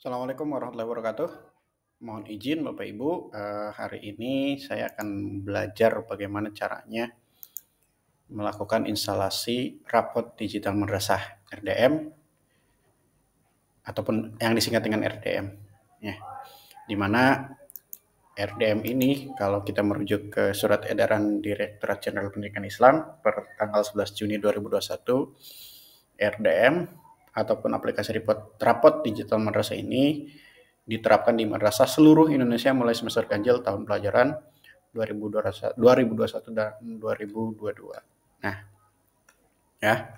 Assalamualaikum warahmatullahi wabarakatuh. Mohon izin Bapak Ibu, hari ini saya akan belajar bagaimana caranya melakukan instalasi rapot digital madrasah RDM ataupun yang disingkat dengan RDM. Ya, di mana RDM ini kalau kita merujuk ke Surat Edaran Direktorat Jenderal Pendidikan Islam per tanggal 11 Juni 2021, RDM ataupun aplikasi rapot digital madrasah ini diterapkan di madrasah seluruh Indonesia mulai semester ganjil tahun pelajaran 2021 dan 2022. Nah, ya.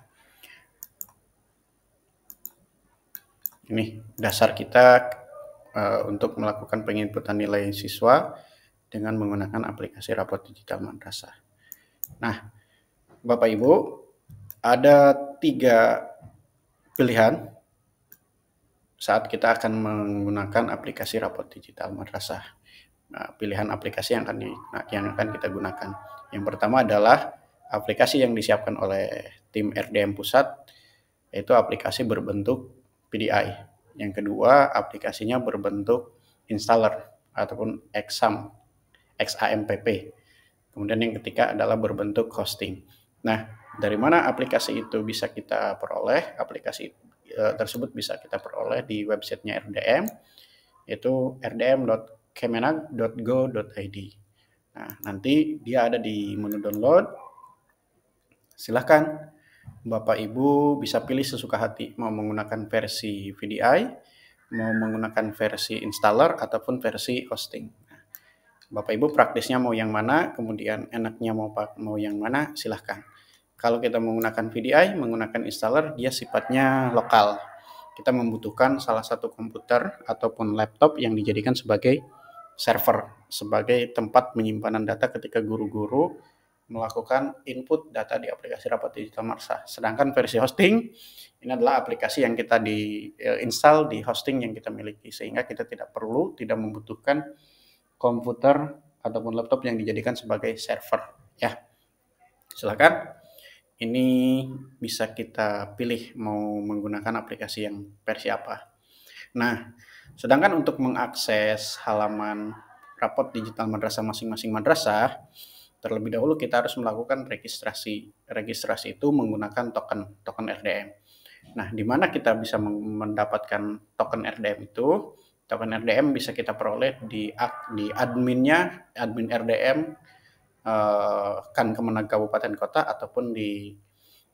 Ini dasar kita untuk melakukan penginputan nilai siswa dengan menggunakan aplikasi rapot digital madrasah. Nah, Bapak Ibu, ada 3 pilihan saat kita akan menggunakan aplikasi rapot digital madrasah. Nah, pilihan aplikasi yang akan kita gunakan. Yang pertama adalah aplikasi yang disiapkan oleh tim RDM pusat, yaitu aplikasi berbentuk PDI. Yang kedua, aplikasinya berbentuk installer ataupun XAMPP. Kemudian yang ketiga adalah berbentuk hosting. Nah, dari mana aplikasi itu bisa kita peroleh? Aplikasi tersebut bisa kita peroleh di websitenya RDM, yaitu rdm.kemenag.go.id. Nah, nanti dia ada di menu download. Silahkan Bapak Ibu bisa pilih sesuka hati, mau menggunakan versi VDI, mau menggunakan versi installer, ataupun versi hosting. Nah, Bapak Ibu praktisnya mau yang mana, kemudian enaknya mau yang mana, silahkan. Kalau kita menggunakan VDI, menggunakan installer, dia sifatnya lokal. Kita membutuhkan salah satu komputer ataupun laptop yang dijadikan sebagai server, sebagai tempat penyimpanan data ketika guru-guru melakukan input data di aplikasi rapot digital madrasah. Sedangkan versi hosting, ini adalah aplikasi yang kita install di hosting yang kita miliki, sehingga kita tidak membutuhkan komputer ataupun laptop yang dijadikan sebagai server. Ya, silakan. Ini bisa kita pilih mau menggunakan aplikasi yang versi apa. Nah, sedangkan untuk mengakses halaman rapot digital madrasah masing-masing madrasah, terlebih dahulu kita harus melakukan registrasi. Registrasi itu menggunakan token RDM. Nah, di mana kita bisa mendapatkan token RDM itu? Token RDM bisa kita peroleh di admin RDM Kemenag Kabupaten Kota ataupun di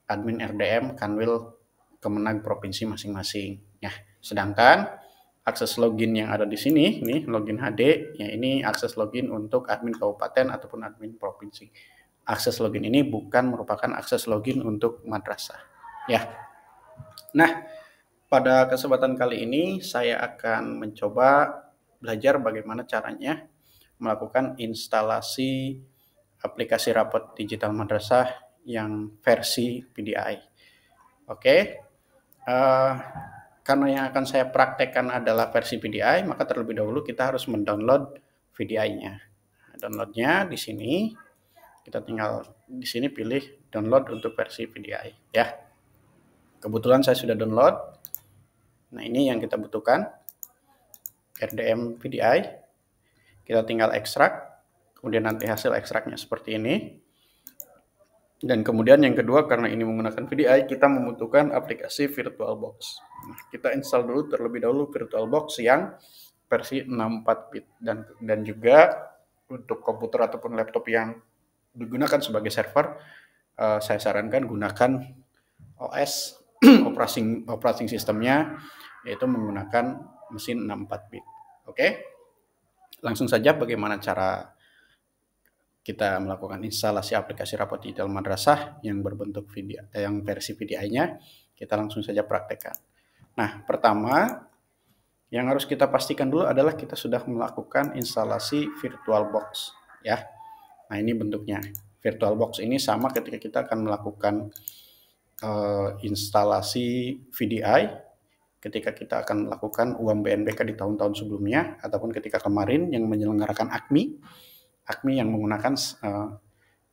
admin RDM Kanwil Kemenag provinsi masing-masing. Ya, sedangkan akses login yang ada di sini, nih login HD, ya ini akses login untuk admin kabupaten ataupun admin provinsi. Akses login ini bukan merupakan akses login untuk madrasah. Ya. Nah, pada kesempatan kali ini saya akan mencoba belajar bagaimana caranya melakukan instalasi aplikasi rapot digital madrasah yang versi PDI. Oke. Karena yang akan saya praktekkan adalah versi PDI, maka terlebih dahulu kita harus mendownload VDI-nya. Downloadnya di sini, kita tinggal di sini pilih download untuk versi VDI. Ya, kebetulan saya sudah download. Nah, ini yang kita butuhkan, RDM VDI. Kita tinggal ekstrak, kemudian nanti hasil ekstraknya seperti ini. Dan kemudian yang kedua, karena ini menggunakan VDI, kita membutuhkan aplikasi VirtualBox. Nah, kita install dulu terlebih dahulu VirtualBox yang versi 64-bit. Dan juga untuk komputer ataupun laptop yang digunakan sebagai server, saya sarankan gunakan OS operating sistemnya, yaitu menggunakan mesin 64-bit. Oke? Langsung saja bagaimana cara kita melakukan instalasi aplikasi rapot digital madrasah yang berbentuk yang versi VDI-nya, kita langsung saja praktekkan. Nah, pertama yang harus kita pastikan dulu adalah kita sudah melakukan instalasi VirtualBox, ya. Nah, ini bentuknya. VirtualBox ini sama ketika kita akan melakukan instalasi VDI, ketika kita akan melakukan UMBNBK di tahun-tahun sebelumnya, ataupun ketika kemarin yang menyelenggarakan AKMI yang menggunakan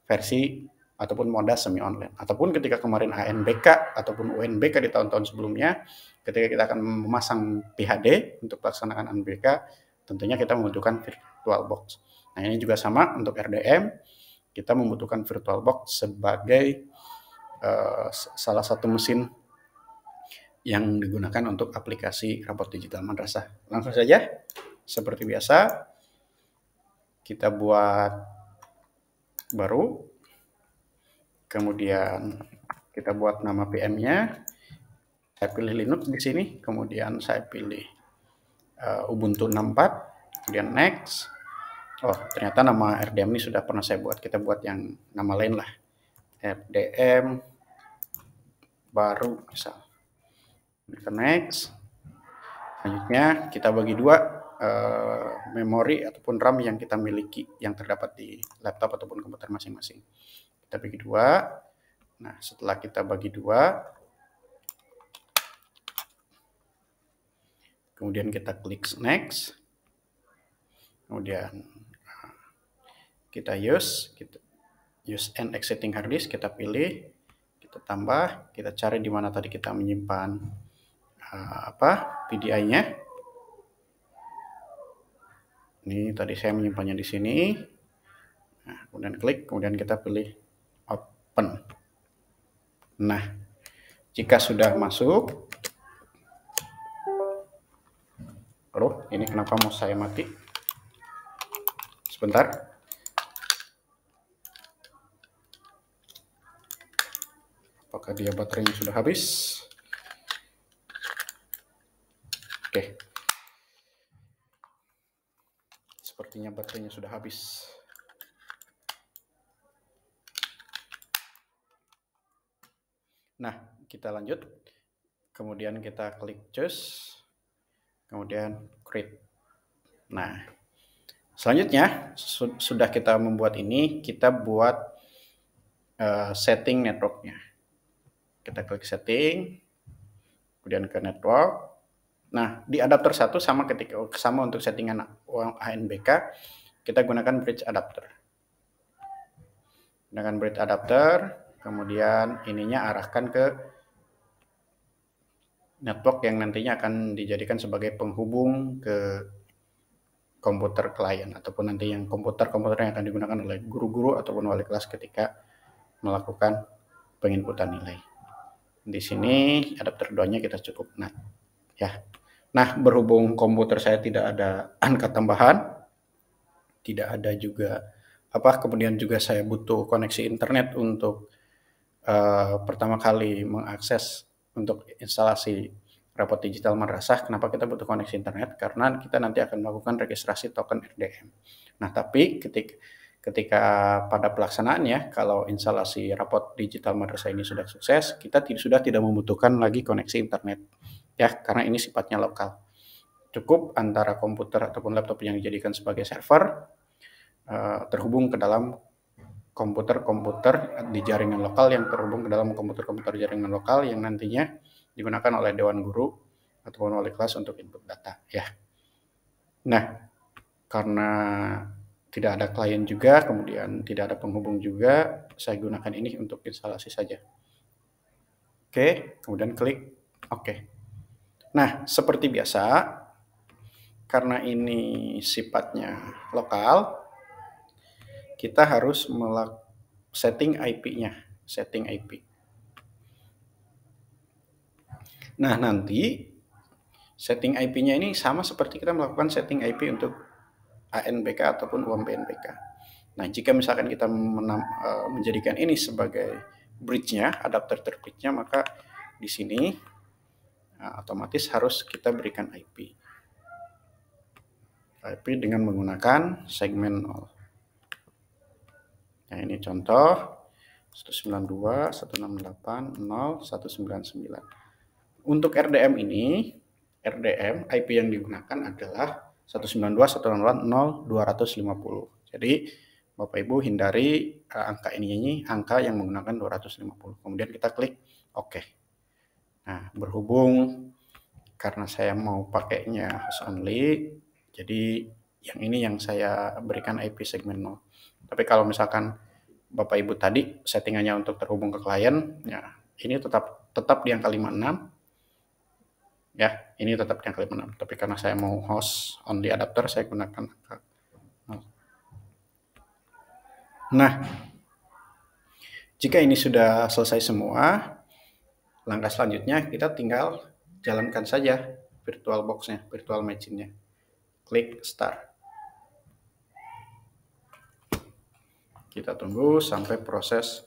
versi ataupun moda semi online. Ataupun ketika kemarin ANBK ataupun UNBK di tahun-tahun sebelumnya, ketika kita akan memasang PHD untuk pelaksanaan ANBK, tentunya kita membutuhkan VirtualBox. Nah, ini juga sama untuk RDM, kita membutuhkan VirtualBox sebagai salah satu mesin yang digunakan untuk aplikasi rapor digital madrasah. Langsung saja, seperti biasa, kita buat baru, kemudian kita buat nama PM-nya, saya pilih Linux di sini, kemudian saya pilih Ubuntu 64, kemudian next. Oh, ternyata nama RDM ini sudah pernah saya buat, kita buat yang nama lain lah, RDM baru misal. Kita next. Selanjutnya kita bagi dua memori ataupun RAM yang kita miliki, yang terdapat di laptop ataupun komputer masing-masing. Kita bagi dua. Nah, setelah kita bagi dua, kemudian kita klik next. Kemudian kita use and exiting hard disk, kita pilih, kita tambah, kita cari di mana tadi kita menyimpan PDI-nya. Ini tadi saya menyimpannya di sini. Nah, kemudian klik, kemudian kita pilih open. Nah, jika sudah masuk, aduh, ini kenapa mau saya mati? Sebentar. Apakah dia baterainya sudah habis? Oke. Sepertinya baterainya sudah habis. Nah, kita lanjut. Kemudian kita klik choose. Kemudian create. Nah, selanjutnya sudah kita membuat ini, kita buat setting networknya. Kita klik setting, kemudian ke network. Nah, di adapter 1 sama untuk settingan ANBK, kita gunakan bridge adapter. Gunakan bridge adapter, kemudian ininya arahkan ke network yang nantinya akan dijadikan sebagai penghubung ke komputer klien, ataupun nanti yang komputer yang akan digunakan oleh guru-guru ataupun wali kelas ketika melakukan penginputan nilai. Di sini adapter 2-nya kita cukup NAT ya. Nah, berhubung komputer saya tidak ada angka tambahan, tidak ada juga kemudian juga saya butuh koneksi internet untuk pertama kali mengakses untuk instalasi rapor digital madrasah. Kenapa kita butuh koneksi internet? Karena kita nanti akan melakukan registrasi token RDM. Nah, tapi ketika pada pelaksanaannya, kalau instalasi rapor digital madrasah ini sudah sukses, kita sudah tidak membutuhkan lagi koneksi internet ya, karena ini sifatnya lokal. Cukup antara komputer ataupun laptop yang dijadikan sebagai server terhubung ke dalam komputer-komputer di jaringan lokal yang terhubung ke dalam komputer-komputer jaringan lokal yang nantinya digunakan oleh dewan guru ataupun wali kelas untuk input data ya. Nah, karena tidak ada klien juga, kemudian tidak ada penghubung juga, saya gunakan ini untuk instalasi saja. Oke, kemudian klik oke. Nah, seperti biasa, karena ini sifatnya lokal, kita harus setting IP-nya, setting IP. Nah, nanti setting IP-nya ini sama seperti kita melakukan setting IP untuk ANBK ataupun UMBNBK. Nah, jika misalkan kita menjadikan ini sebagai bridge-nya, adapter bridge-nya, maka di sini otomatis harus kita berikan IP dengan menggunakan segmen 0. Nah, ini contoh 192.168.0.199. Untuk RDM ini, IP yang digunakan adalah 192.168.0.250. Jadi Bapak Ibu hindari angka ini angka yang menggunakan 250. Kemudian kita klik OK. Nah, berhubung karena saya mau pakainya host only, jadi yang ini yang saya berikan IP segmen 0. Tapi kalau misalkan Bapak Ibu tadi settingannya untuk terhubung ke klien, ya ini tetap di angka 56. Ya, ini tetap di angka 56. Tapi karena saya mau host only adapter, saya gunakan angka 0. Nah, jika ini sudah selesai semua, langkah selanjutnya kita tinggal jalankan saja virtual box-nya, virtual machine-nya. Klik start. Kita tunggu sampai proses